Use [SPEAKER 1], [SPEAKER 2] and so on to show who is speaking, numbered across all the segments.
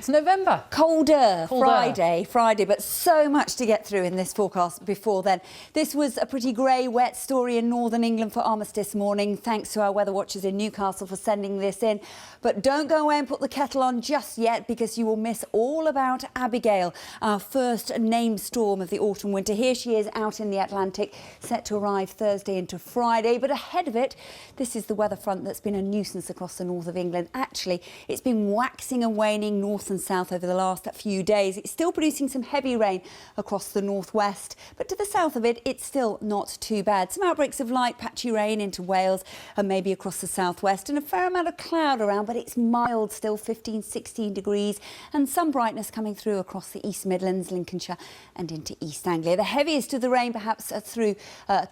[SPEAKER 1] It's November.
[SPEAKER 2] Colder. Friday, but so much to get through in this forecast before then. This was a pretty grey, wet story in northern England for Armistice morning. Thanks to our weather watchers in Newcastle for sending this in. But don't go away and put the kettle on just yet, because you will miss all about Abigail, our first named storm of the autumn-winter. Here she is out in the Atlantic, set to arrive Thursday into Friday. But ahead of it, this is the weather front that's been a nuisance across the north of England. Actually, it's been waxing and waning north and south over the last few days. It's still producing some heavy rain across the northwest, but to the south of it, it's still not too bad. Some outbreaks of light patchy rain into Wales and maybe across the southwest, and a fair amount of cloud around, but it's mild still, 15-16 degrees, and some brightness coming through across the East Midlands, Lincolnshire and into East Anglia. The heaviest of the rain perhaps through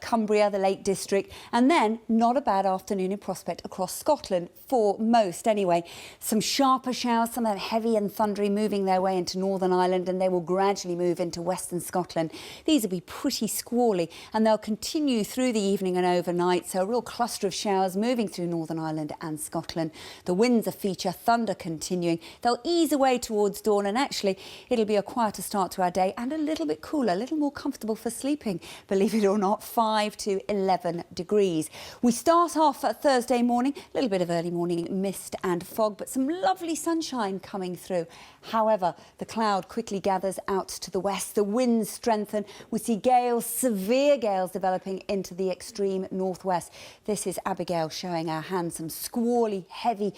[SPEAKER 2] Cumbria, the Lake District, and then not a bad afternoon in prospect across Scotland for most anyway. Some sharper showers, some of them heavy and thundery, moving their way into Northern Ireland, and they will gradually move into western Scotland. These will be pretty squally, and they'll continue through the evening and overnight, so a real cluster of showers moving through Northern Ireland and Scotland. The winds a feature, thunder continuing. They'll ease away towards dawn, and actually it'll be a quieter start to our day and a little bit cooler, a little more comfortable for sleeping, believe it or not, 5 to 11 degrees. We start off Thursday morning, a little bit of early morning mist and fog, but some lovely sunshine coming through. However, the cloud quickly gathers out to the west. The winds strengthen. We see gales, severe gales, developing into the extreme northwest. This is Abigail showing our hand, some squally, heavy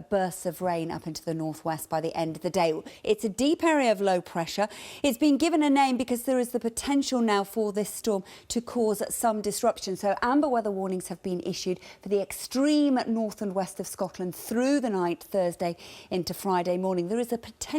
[SPEAKER 2] bursts of rain up into the northwest by the end of the day. It's a deep area of low pressure. It's been given a name because there is the potential now for this storm to cause some disruption. So amber weather warnings have been issued for the extreme north and west of Scotland through the night, Thursday into Friday morning. There is a potential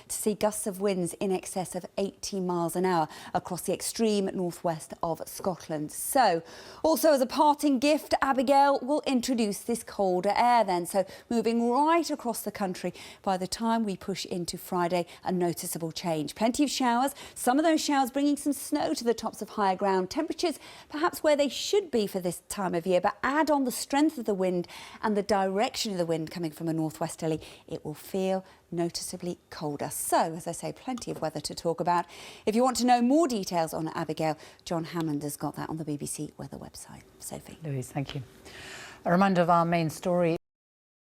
[SPEAKER 2] to see gusts of winds in excess of 80 miles an hour across the extreme northwest of Scotland. So, also as a parting gift, Abigail will introduce this colder air then. So moving right across the country by the time we push into Friday, a noticeable change. Plenty of showers, some of those showers bringing some snow to the tops of higher ground. Temperatures perhaps where they should be for this time of year, but add on the strength of the wind and the direction of the wind coming from a northwesterly, it will feel noticeably colder. So, as I say, plenty of weather to talk about. If you want to know more details on Abigail, John Hammond has got that on the BBC weather website. Sophie.
[SPEAKER 1] Louise, thank you. A reminder of our main story.